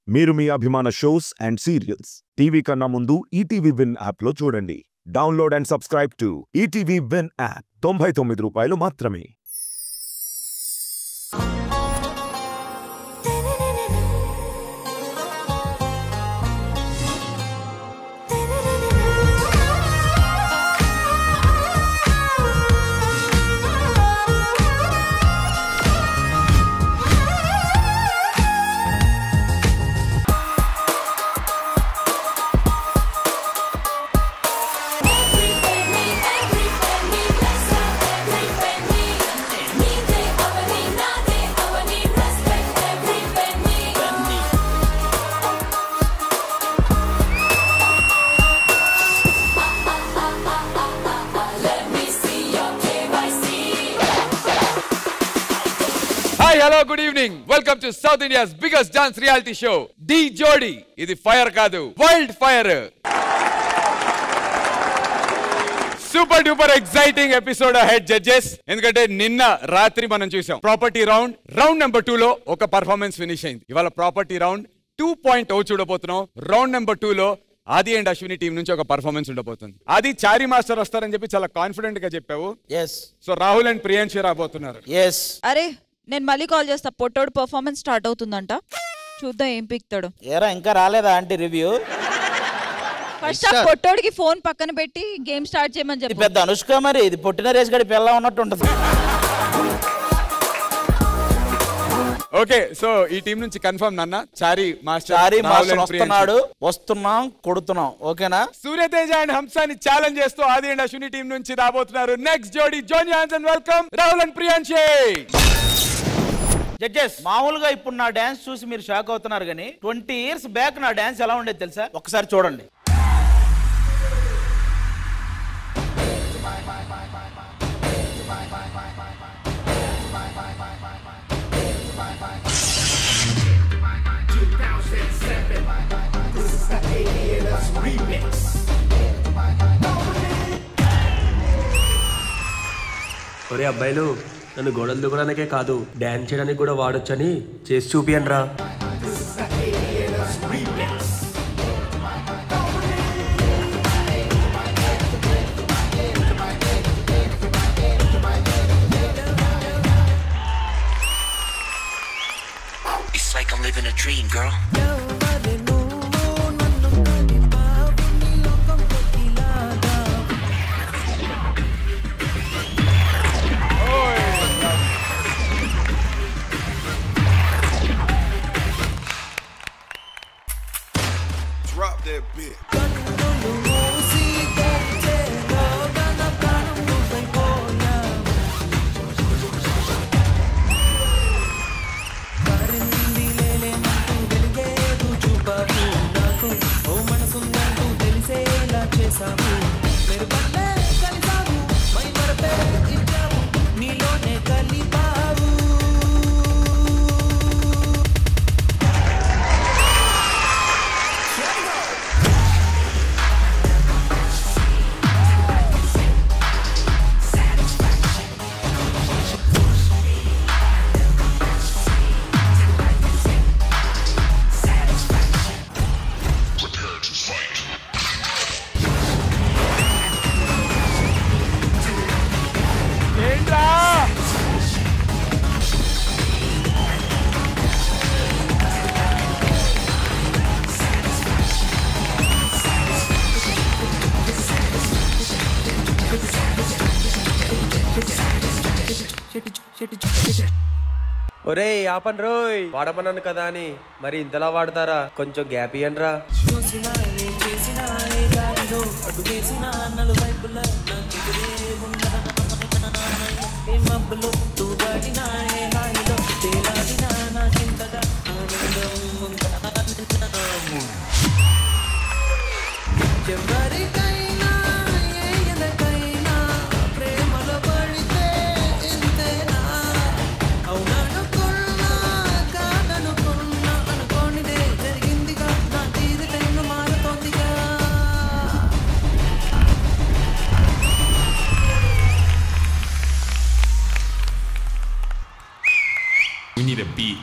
మీరు మీ అభిమాన shows and serials TV కన్నా ముందు ఈటీవీ విన్ యాప్లో చూడండి. Download and subscribe to ETV win app. 99 రూపాయలు మాత్రమే. Hi, hello, good evening. Welcome to South India's biggest dance reality show, D Jodi. Idi fire kaadu, wild fire. Super duper exciting episode ahead, judges. ఎందుకంటే నిన్న రాత్రి మనం చూసాం property round number 2 లో ఒక performance finish అయింది. ఇవాళ ప్రాపర్టీ రౌండ్ 2.0 చూడబోతున్నాం. రౌండ్ నెంబర్ 2 లో ఆది అండ్ అశ్విని టీం నుంచి ఒక పర్ఫార్మెన్స్ ఉండబోతుంది. అది చారి మాస్టర్ వస్తారని చెప్పి చాలా కాన్ఫిడెంట్ గా చెప్పావు. సో రాహుల్ అండ్ ప్రియాంశి రాబోతున్నారు. అరే నేను మళ్ళీ కాల్ చేస్తా. పొట్టోడు పర్ఫార్మెన్స్ స్టార్ట్ అవుతుందంట, చూద్దాం ఏం పిక్తాడు. ఏరా ఇంకా రాలేదా ఆంటీ రివ్యూ? ఫస్ట్ ఆ పొట్టోడికి ఫోన్ పక్కన పెట్టి గేమ్ స్టార్ట్ చేయమని చెప్పి. పెద్ద అనుష్క మరి ఇది పొట్టిన రేస్ గడి పిల్ల ఉన్నట్టు ఉంటుంది. ఓకే, సో ఈ టీం నుంచి కన్ఫర్మ్ నాన్న చారి మాస్టర్ వస్తున్నాడు, వస్తున్నాం, కొడుతున్నాం. ఓకేనా? సూర్యతేజ అండ్ హంసాని ఛాలెంజ్ చేస్తూ ఆది అండ్ అశ్విని టీం నుంచి రాబోతున్నారు నెక్స్ట్ జోడీ. Join hands and welcome Rahul and Priyanshi. Judges, మామూలుగా ఇప్పుడు నా డాన్స్ చూసి మీరు షాక్ అవుతున్నారు, కానీ 20 years బ్యాక్ నా డాన్స్ ఎలా ఉండేది తెలుసా? ఒకసారి చూడండి. ఒరే అబ్బాయిలు, నన్ను గోడలు దుగ్గడానికే కాదు డాన్స్ చేయడానికి కూడా వాడొచ్చని చేసి చూపియండి రా. It's like I'm living a dream, girl. Drop that bitch. ఒరే ఆపన్ రోయ్, వాడమన్నాను కదా అని మరి ఇంతలా వాడతారా? కొంచెం గ్యాప్ ఇయ్యండి రా. We need a beat.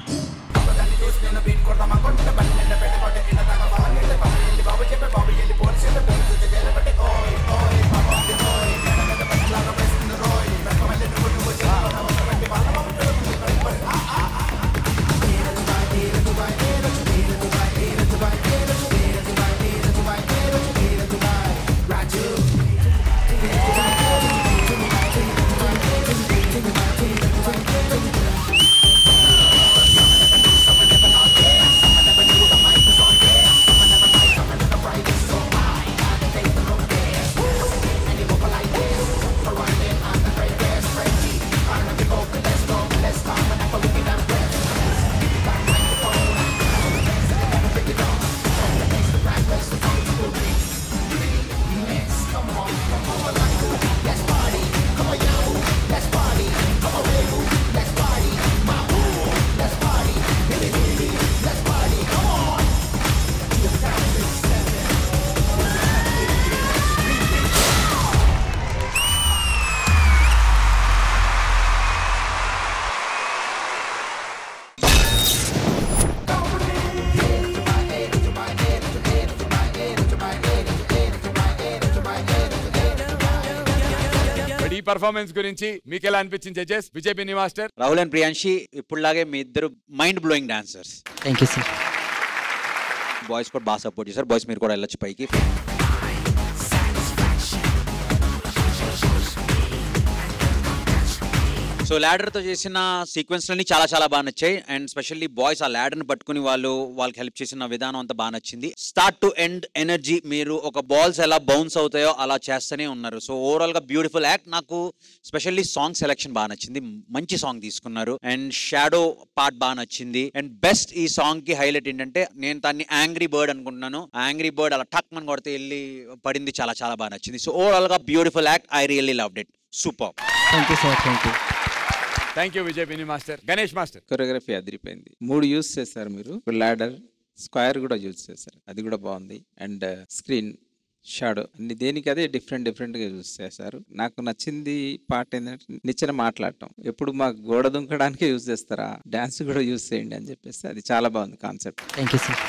Performance గురించి మీకు ఎలా అనిపించింది judges? Vijay Binny master. Rahul and Priyanshi ఇప్పుడులాగే మీ ఇద్దరు mind blowing dancers. Thank you sir. Boys కూడా బాగా సపోర్ట్ చేశారు. బాయ్స్ మీరు కూడా వెళ్ళొచ్చు పైకి. సో ల్యాడర్ తో చేసిన సీక్వెన్స్లన్నీ చాలా చాలా బాగా నచ్చాయి. అండ్ స్పెషల్లీ బాయ్స్ ఆ ల్యాడర్ని పట్టుకుని వాళ్ళకి హెల్ప్ చేసిన విధానం అంతా బాగా నచ్చింది. స్టార్ట్ టు ఎండ్ ఎనర్జీ, మీరు ఒక బాల్స్ ఎలా బౌన్స్ అవుతాయో అలా చేస్తూనే ఉన్నారు. సో ఓవరాల్ గా బ్యూటిఫుల్ యాక్ట్. నాకు స్పెషల్లీ సాంగ్ సెలెక్షన్ బాగా నచ్చింది. మంచి సాంగ్ తీసుకున్నారు. అండ్ షాడో పార్ట్ బాగా నచ్చింది. అండ్ బెస్ట్ ఈ సాంగ్ కి హైలైట్ ఏంటంటే, నేను దాన్ని యాంగ్రీ బర్డ్ అనుకుంటున్నాను. యాంగ్రీ బర్డ్ అలా టక్ మని కొడితే వెళ్ళి పడింది, చాలా చాలా బాగా నచ్చింది. సో ఓవరాల్ గా beautiful act. I really loved it. Super. Thank you sir. Thank you. Thank you Vijay Binny master. Ganesh master. Choreography అదిరిపోయింది. 3 యూజ్ చేశారు మీరు. ల్యాడర్, స్క్వేర్ కూడా యూజ్ చేశారు, అది కూడా బాగుంది. అండ్ స్క్రీన్, షాడో అన్ని దేనికి అదే డిఫరెంట్గా యూజ్ చేశారు. నాకు నచ్చింది పార్ట్ ఏంటంటే నిచ్చెన మాట్లాడటం. ఎప్పుడు మా గోడ దుంకడానికే యూజ్ చేస్తారా, డాన్స్ కూడా యూజ్ చేయండి అని చెప్పేసి అది చాలా బాగుంది కాన్సెప్ట్. Thank you sir.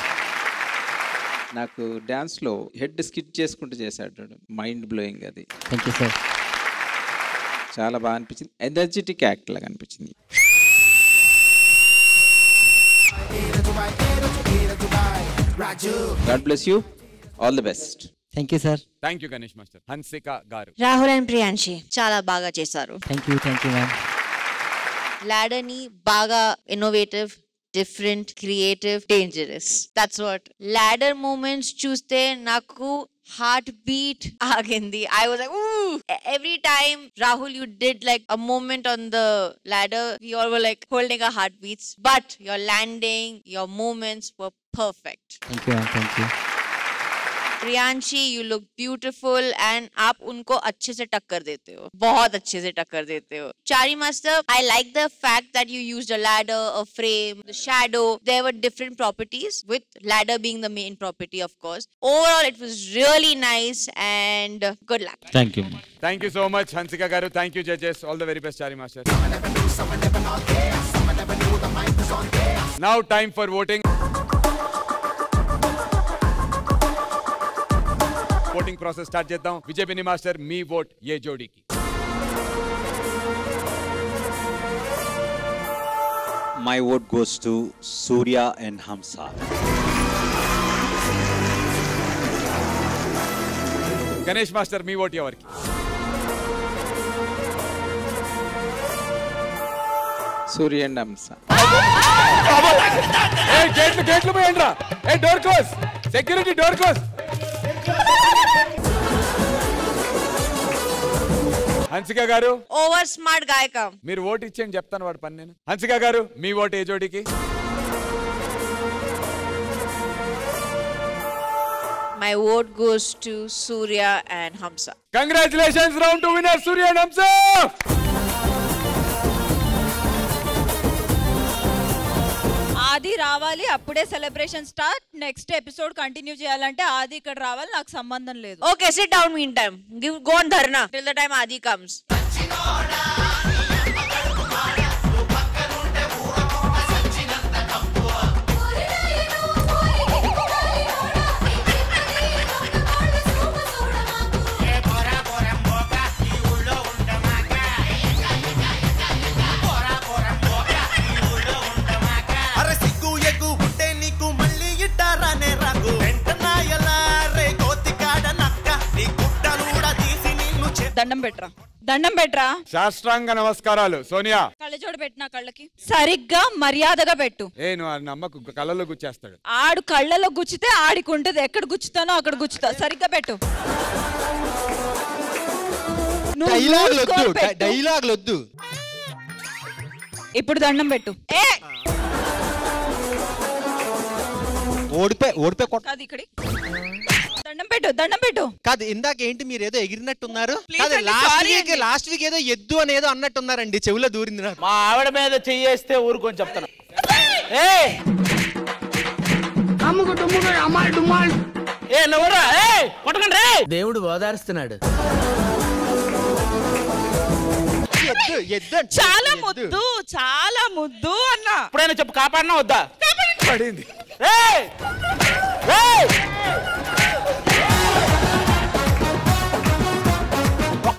నాకు డాన్స్లో హెడ్ స్కిట్ చేసుకుంటూ చేశాడు, మైండ్ బ్లోయింగ్ అది. Thank you sir. చాలా బాగా అనిపించింది. ఎనర్జెటిక్ యాక్ట్ లాగా అనిపించింది. God bless you. All the best. Thank you sir. Thank you Ganesh master. Hansika గారు. రాహుల్ అండ్ ప్రియాంశి చాలా బాగా చేశారు. Thank you ma'am. ladder ni baga innovative, different, creative, dangerous. That's what. Ladder moments చూస్తే నాకు heartbeat agindi. I was like, ooh! Every time Rahul you did like a moment on the ladder, we all were like holding our heartbeats. But your landing, your movements were perfect. Thank you, thank you. Priyanshi, you look beautiful and आप उनको अच्छे से टक्कर देते हो, बहुत अच्छे से टक्कर देते हो. चारी master, I like the fact that you used a ladder, a frame, the shadow. There were different properties, with ladder being the main property, of course. Overall, it was really nice and good luck. Thank you. Thank you so much, Hansika Garu. Thank you, judges. All the very best, Chari Master. Now, time for voting. Voting process start చేద్దాం. Vijay Binny master, మీ vote ఏ జోడీకి? My vote goes to Surya and Hamsa. Ganesh master, మీ vote ఎవరికి? Surya and Hamsa. ఏ గేట్లు పోయండి రా. ఏ door close, security door close. Hansika గారు, ఓవర్ స్మార్ట్ గాయక. మీరు ఓటు ఇచ్చేయండి, చెప్తాను వాడి పని నేను. హన్సిక గారు, మీ ఓటు ఏ జోడీకి? My vote goes to Surya and Hamsa. Congratulations, round 2 winner Surya and Hamsa. ఆది రావాలి, అప్పుడే celebration start. Next episode continue చేయాలంటే ఆది ఇక్కడ రావాలి, నాకు సంబంధం లేదు. Okay, sit down meantime. Go on dharna till the time Adi comes. దండం పెట్టరా. శాస్త్రాంగ నమస్కారాలు. సోనియా, కళ్ళజోడు పెట్టిన కళ్ళకి సరిగ్గా మర్యాదగా పెట్టు. నువ్వు నమ్మకు, కళ్ళలో గుచ్చేస్తాడు. ఆడు కళ్ళలో గుచ్చితే ఆడికి ఉంటది, ఎక్కడ గుచ్చుతానో అక్కడ గుచ్చుతా. సరిగ్గా పెట్టు. డైలాగ్లొద్దు. ఇప్పుడు దండం పెట్టు. ఓడిపోయి కాదు ఇక్కడి దండం పెట్టు. కాదు, ఇందాక ఏంటి మీరు ఏదో ఎగిరినట్టున్నారు? లాస్ట్ వీక్ ఏదో ఎద్దు అని ఏదో అన్నట్టున్నారండి, చెవులో దూరింది నాకు. మా ఆవిడ మీద చెయ్యేస్తే ఊరుకొని చెప్తాను. దేవుడు ఓదారుస్తున్నాడు. చాలా ముద్దు, చాలా ముద్దు అన్న. ఇప్పుడైనా చెప్పు, కాపాడినా వద్దా? పడింది.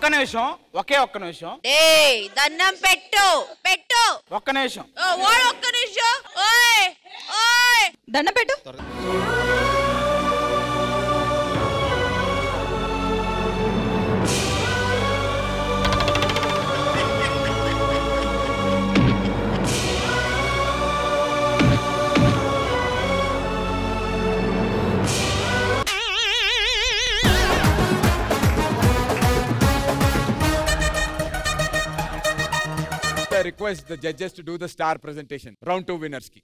ఒక్క నిమిషం, ఒక్క నిమిషం. దండం పెట్టు పెట్టు. ఒక్క నిమిషం. ఒక్క నిమిషం. ఓయ్ ఓయ్ దండం పెట్టు. I request the judges to do the star presentation. Round 2 winners ki.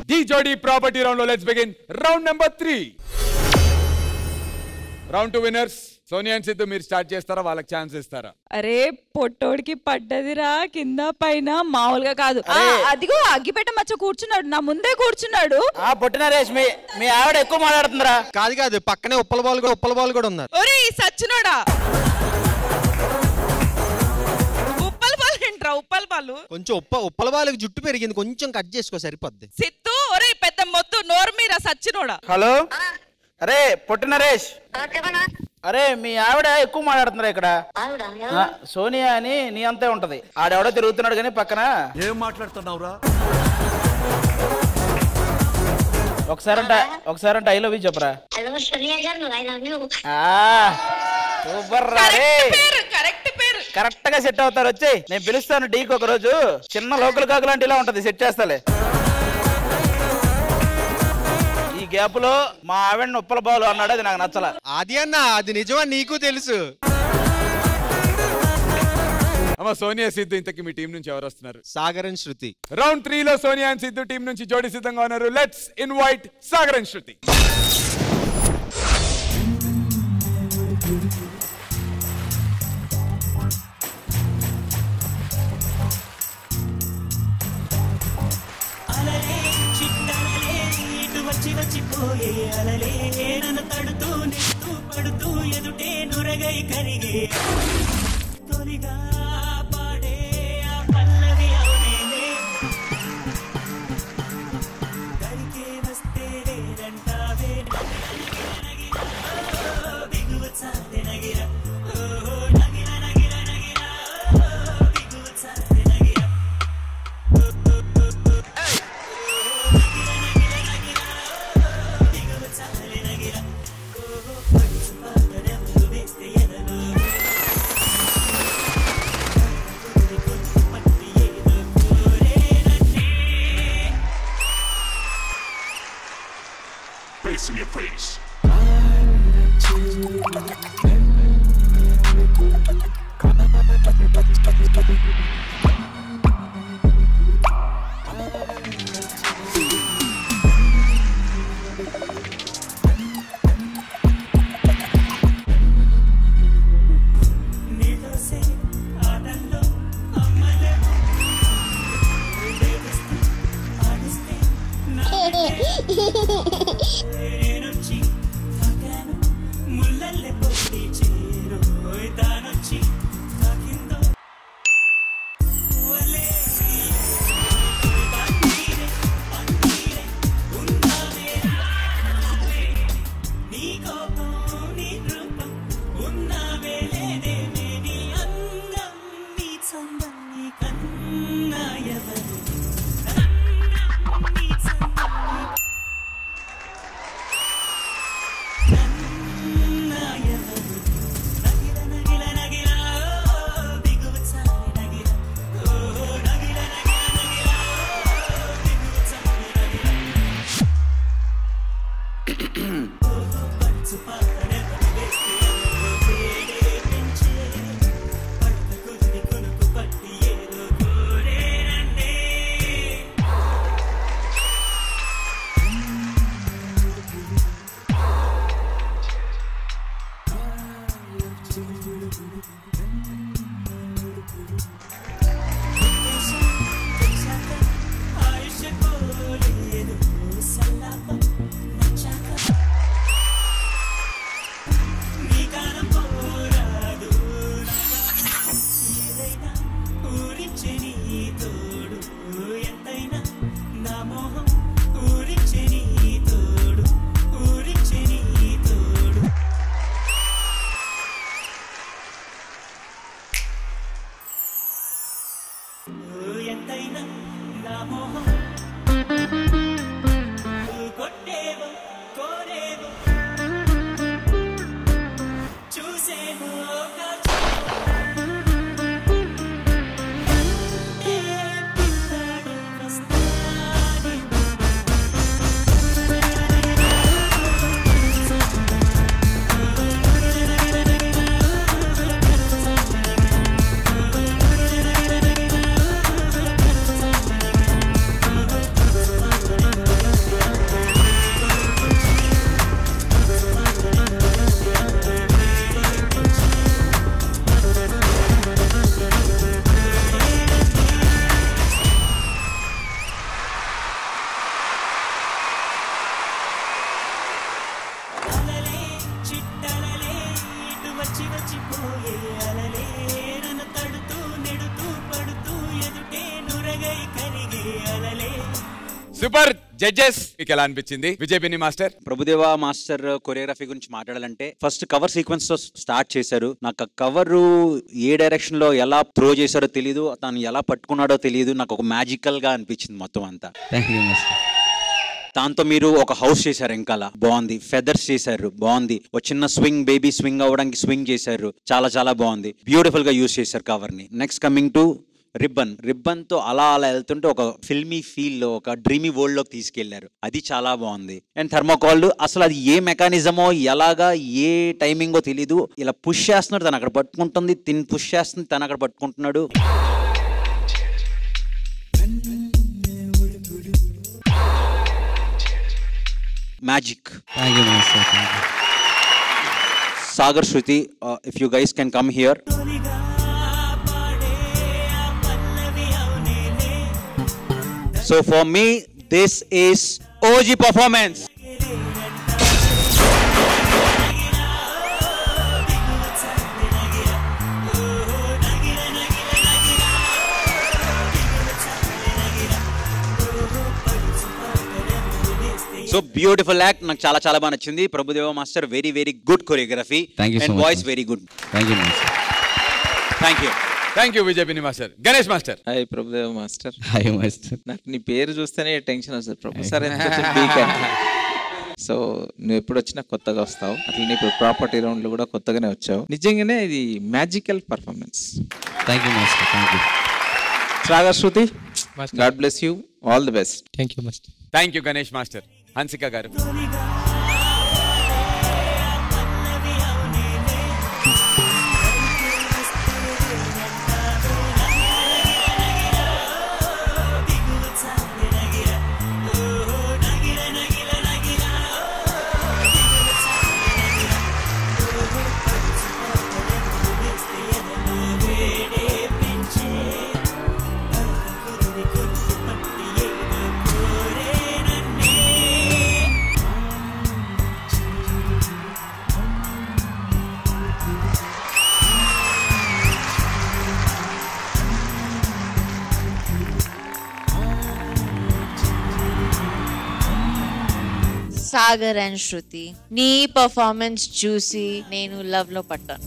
D Jodi property round lo, let's begin. Round number 3. Round 2 winners. Sonia and Siddhu మీరు స్టార్ట్ చేస్తారా, వాళ్ళకి ఛాన్స్ ఇస్తారా? అరే పొట్టోడికి పడ్డదిరా కింద పైన మామూలుగా కాదు. అదిగో అగ్గిపెట్ట మచ్చ కూర్చున్నాడు, నా ముందే కూర్చున్నాడు. పొట్టిన రేష్మి మీ ఆవిడ ఎక్కువ మాట్లాడుతుందిరా. కాదు పక్కనే ఉప్పల బాల్ కూడా ఉన్నారు. ఒరే సచ్చినోడా, ఉప్పల బాల్ ఏంట్రా? ఉప్పల బాలు కొంచెం ఉప్పల బాలకు జుట్టు పెరిగింది, కొంచెం కట్ చేసుకో సరిపోద్ది. సిద్ధు ఒరే పెద్ద మొద్దు నోరు మీరా సచ్చినోడా. హలో అరే పొట్టి నరేష్, అరే మీ ఆవిడ ఎక్కువ మాట్లాడుతున్నారు ఇక్కడ. సోనియా అని నీ అంతే ఉంటది, ఆడెవడో తిరుగుతున్నాడు కానీ పక్కన. ఏం మాట్లాడుతున్నావురా? ఒకసారి ఐ లవ్ యూ చెప్పరా. కరెక్ట్ గా సెట్ అవుతారు, వచ్చి నేను పిలుస్తాను డీకి ఒక రోజు. చిన్న లోకల్ కాకు లాంటి ఇలా ఉంటది, సెట్ చేస్తాలే. ఈ గ్యాప్ లో మా ఆవిడ ఉప్పల బాలు అన్నాడు, అది నాకు నచ్చల. అది అన్న అది నిజమా నీకు తెలుసు. అమ్మ సోనియా సిద్ధు, ఇంతకి మీ టీం నుంచి ఎవరు వస్తున్నారు? Sagar and Shruti. రౌండ్ 3 లో సోనియా అండ్ సిద్ధు టీం నుంచి జోడి సిద్ధంగా ఉన్నారు. లెట్స్ ఇన్వైట్ సాగర్ అండ్ శృతి. వచ్చిపోయే అలలే నన్ను తడుతూ నిస్తూ పడుతూ ఎదుటే నురగై కరిగే తొలిగా పాడే ఆ పల్లవి అవునేనే దరికే వస్తే లేదంటావే బిగువ చాలే నగిరా నగిరా నగిరా నగిరా బిగువ చాలే నగిరా In your face. రెచ్చిపోయే అలలే నన్ను తడుతూ నెడుతూ పడుతూ ఎదుటే నురగై కరిగే అలలే. సూపర్ జడ్జెస్ మీకు ఎలా అనిపించింది Vijay Binny master? Prabhudeva master choreography గురించి మాట్లాడాలంటే ఫస్ట్ కవర్ సీక్వెన్స్ తో స్టార్ట్ చేశారు. నాకు కవర్ ఏ డైరెక్షన్ లో ఎలా త్రో చేశారో తెలియదు, తను ఎలా పట్టుకున్నాడో తెలియదు. నాకు ఒక మ్యాజికల్ గా అనిపించింది మొత్తం అంతా. దాంతో మీరు ఒక హౌస్ చేశారు, వెనకాల బాగుంది. ఫెదర్స్ చేశారు, బాగుంది. ఒక చిన్న స్వింగ్, బేబీ స్వింగ్ అవ్వడానికి స్వింగ్ చేశారు, చాలా చాలా బాగుంది. బ్యూటిఫుల్ గా యూజ్ చేశారు కవర్ ని. నెక్స్ట్ కమింగ్ టు రిబ్బన్ తో అలా వెళ్తుంటే ఒక ఫిల్మీ ఫీల్ లో, ఒక డ్రీమీ వరల్డ్ లోకి తీసుకెళ్లారు, అది చాలా బాగుంది. అండ్ థర్మోకాల్ అసలు అది ఏ మెకానిజమో, ఎలాగా ఏ టైమింగో తెలీదు. ఇలా పుష్ చేస్తున్నాడు, తను అక్కడ పట్టుకుంటుంది, తిని పుష్ చేస్తుంది, తను అక్కడ పట్టుకుంటున్నాడు. Magic. Sagar, Shruti, if you guys can come here. So for me, this is OG performance. So beautiful act. నాకు చాలా చాలా బాగా నచ్చింది. Prabhudeva master very very good choreography and voice very good. Thank you Vijay Binny master. Ganesh master. Hi Prabhudeva master. Hi master. నాకు నీ పేరు చూస్తేనే tension వస్తుంది. ప్రొఫెసర్ సో నువ్వు ఎప్పుడు వచ్చినా కొత్తగా వస్తావు, అట్లా నీ ప్రాపర్టీ రౌండ్ లో కూడా కొత్తగానే వచ్చావు. నిజంగానే ఇది magical performance. Thank you master. Thank you. Sagar, Shruti, God bless you, all the best. Thank you master. Thank you Ganesh master. Hansika గారు. సాగర్ అండ్ శృతి, నీ పర్ఫార్మెన్స్ చూసి నేను లవ్ లో పడ్డాను.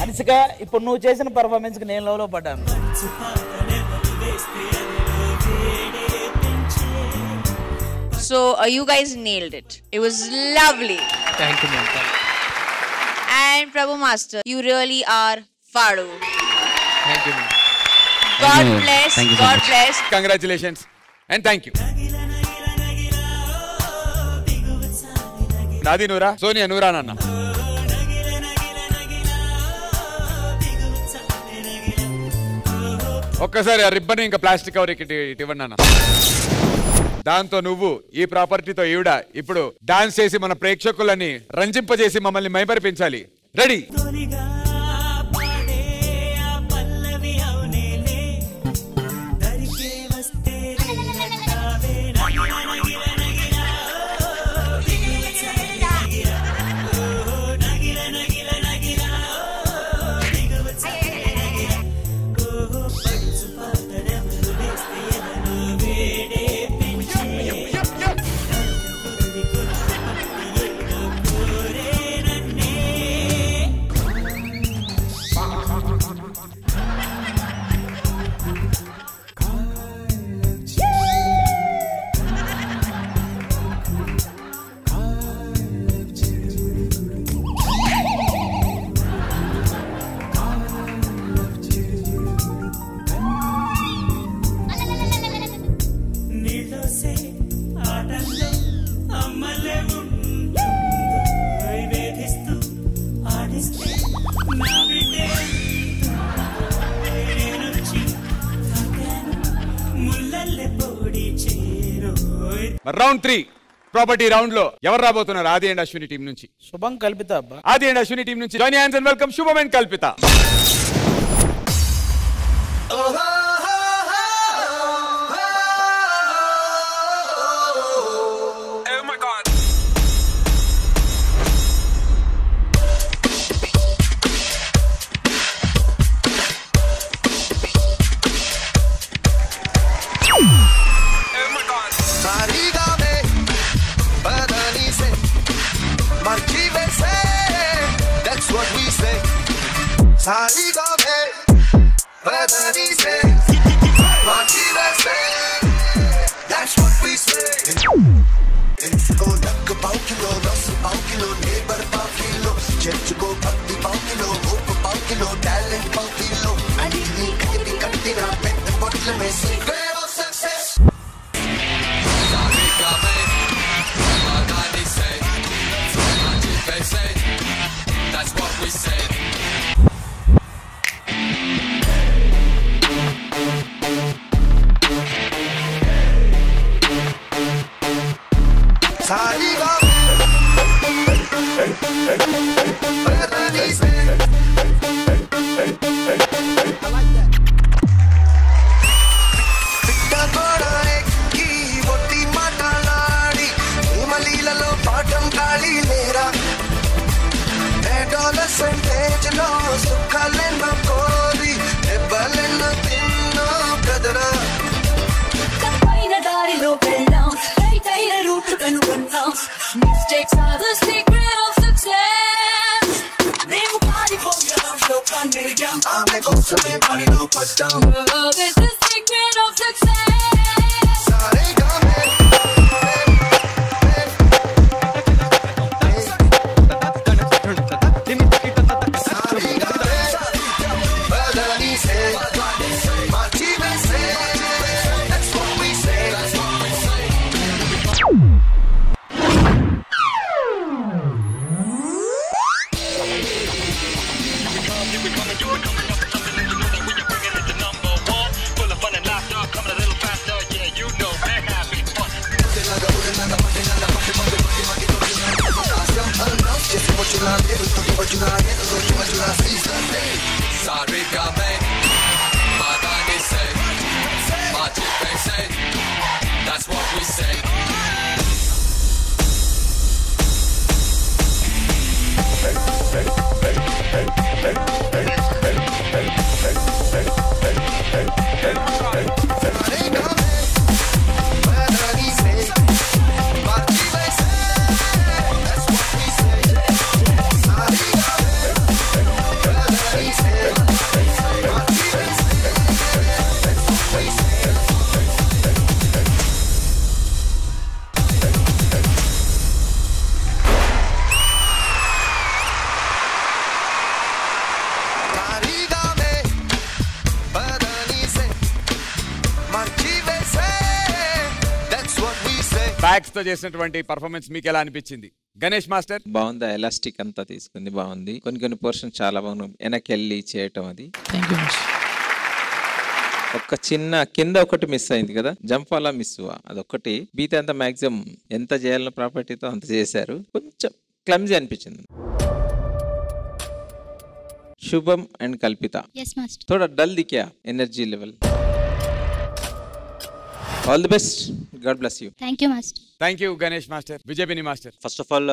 హన్సిక, ఇప్పుడు నువ్వు చేసిన పర్ఫార్మెన్స్ కి నేను లవ్ లో పడ్డాను. So you guys nailed it. It was lovely. Thank you, ma'am. And Prabhu Master, you really are Fadu. Thank you, ma'am. God bless. Thank you so God much. bless. Congratulations and thank you. నాది నూరా, సోనియా నూరా నాన్న. ఒక్కసారి ఆ ribbon ఇంకా plastic cover ఇటు ఇవ్వండి అన్న. దాంతో నువ్వు ఈ ప్రాపర్టీతో ఈవిడ ఇప్పుడు డాన్స్ చేసి మన ప్రేక్షకులని రంజింపజేసి మమ్మల్ని మైమరిపించాలి. రెడీ? రౌండ్ 3 ప్రాపర్టీ రౌండ్ లో ఎవరు రాబోతున్నారు? ఆది అండ్ అశ్విని టీం నుంచి. శుభం కల్పిత అబ్బా. ఆది అండ్ అశ్విని టీం నుంచి జాయిన్ హ్యాండ్స్ అండ్ వెల్కమ్ శుభం అండ్ కల్పిత. That's what we say. Go duck about kilo, rust about kilo, neighbor about kilo, church go bhakti about kilo, hope about kilo, talent about kilo. Anitni katti na pet bottle mein secret of success. Sarika mein, Madani say, Majibe say, that's what we say. Sarika mistakes are the secret of success. Name body for your so fun me jump. I'm like oh so me body no put down. Love is the secret of success. Sarika that's what we say. Bags తో చేసినటువంటి performance మీకు ఎలా అనిపించింది Ganesh master? బాగుంది, elastic అంతా తీసుకుంది బాగుంది, కొన్ని పోర్షన్ చాలా బాగుంది, వెనక్కి వెళ్ళి చేయటం అది. ఒక చిన్న కింద ఒకటి మిస్ అయింది కదా, జంప్ అలా మిస్ అదొక్కటి, బీతే అంత మాక్సిమం ఎంత చేయాలన్న ప్రాపర్టీతో అంత చేశారు, కొంచెం క్లమ్జీ అనిపించింది. శుభం అండ్ కల్పిత थोड़ा डल दिखा energy level. All the best. God bless you. Thank you, Master. Thank you, Ganesh Master. Vijaypini Master. First of all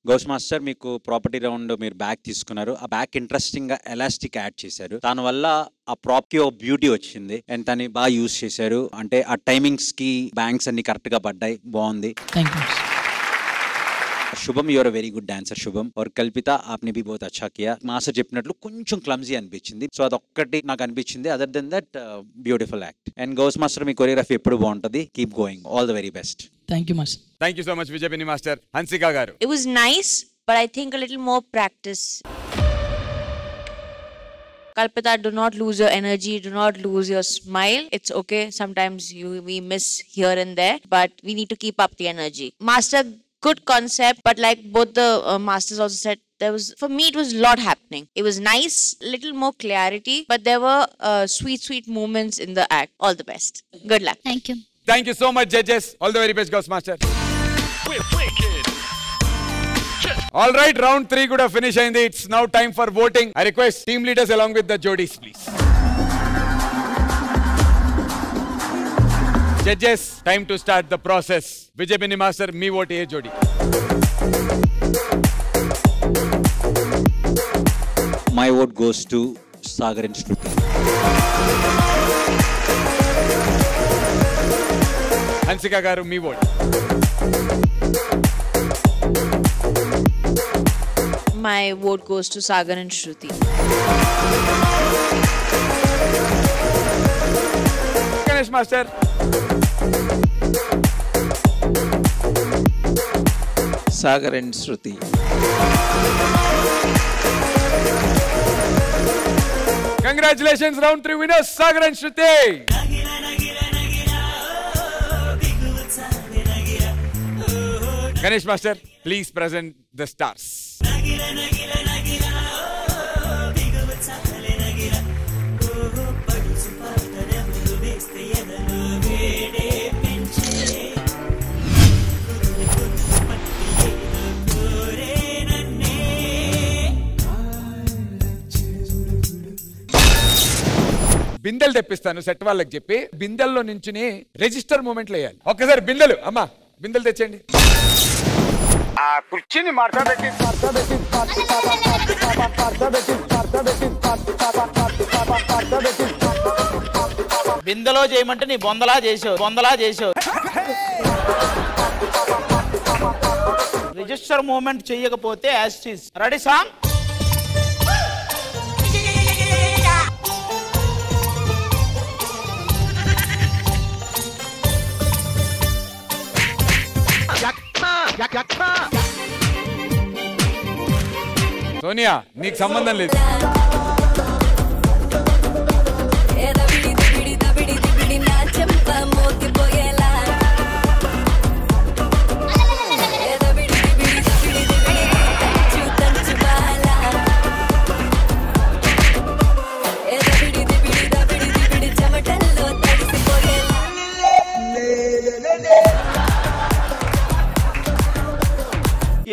Ghouse master మీకు ప్రాపర్టీ రౌండ్ మీరు బ్యాగ్ తీసుకున్నారు, ఆ బ్యాగ్ ఇంట్రెస్టింగ్ గా ఎలాస్టిక్ యాడ్ చేశారు, దానివల్ల ఆ ప్రాప్ కి ఒక బ్యూటీ వచ్చింది అండ్ దాన్ని బాగా యూజ్ చేశారు. అంటే ఆ టైమింగ్స్ కి బ్యాంక్స్ అన్ని కరెక్ట్ గా పడ్డాయి, బాగుంది. Shubham you are a very good dancer Shubham और कल्पिता आपने भी बहुत अच्छा किया. मास्टर చెప్పినట్లు కొంచెం క్లమ్జీ అనిపించింది, సో అదొక్కటి నాకు అనిపించింది. Other than that beautiful act. And Ghouse master మీ కొరియోగ్రఫీ ఎప్పుడు బాగుంటది, keep going, all the very best. Thank you master. Thank you so much Vijay Binni master. Hansika గారు, It was nice, but I think a little more practice. Kalpita, do not lose your energy, do not lose your smile. It's okay, sometimes we miss here and there, but we need to keep up the energy. Master, good concept, but like both the masters also said, there was, for me it was a lot happening. It was nice, little more clarity, but there were sweet moments in the act. All the best. Good luck. Thank you. Thank you so much judges. All the very best Ghost Master. All right, round 3 could have finished and it's now time for voting. I request team leaders along with the jodis please. Judges, time to start the process. Vijaypini Master, me vote ye jodi. My vote goes to Sagar and Shruti. Hansika garu, me vote. My vote goes to Sagar and Shruti. Ganesh master. Sagar and Shruti. Congratulations, round 3 winners, Sagar and Shruti. Ganesh Master, please present the stars. బిందెలు తెప్పిస్తాను set వాళ్ళకి చెప్పి బిందెల్లో నుంచి register మూమెంట్లు వేయాలి. ఒక్కసారి బిందెలు అమ్మా బిందెలు తెచ్చండి. కుర్చీని బిందెలో చేయమంటే నీ బొందలా చేసావు. రిజిస్టర్ మూమెంట్ చెయ్యకపోతే యాస్టీస్. Ready song. సోనియా నీకు సంబంధం లేదు.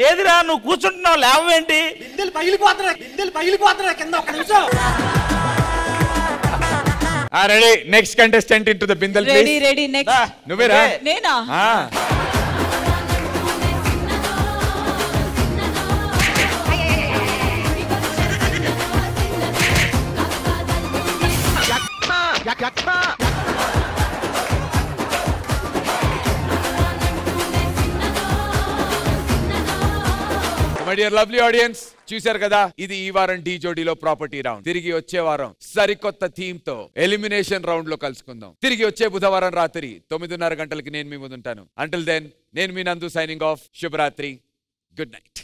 ఏదిరా నువ్వు కూర్చుంటున్నావు లేవేంటి? బిందెలు పగిలిపోతున్నా కింద. ఒక్క నిమిషం. Ready. Next contestant into the బిందెల్ ప్లీజ్. Ready next. నువ్వేరా? నేనా? మై డియర్ లవ్లీ ఆడియన్స్, చూశారు కదా, ఇది ఈ వారం ఢీ జోడీలో ప్రాపర్టీ రౌండ్. తిరిగి వచ్చే వారం సరికొత్త థీమ్ తో ఎలిమినేషన్ రౌండ్ లో కలుసుకుందాం. తిరిగి వచ్చే బుధవారం రాత్రి 9:30 గంటలకి నేను మీ ముందుంటాను. అంటిల్ దెన్ నేను మీ నందు సైనింగ్ ఆఫ్. శుభరాత్రి. Good night.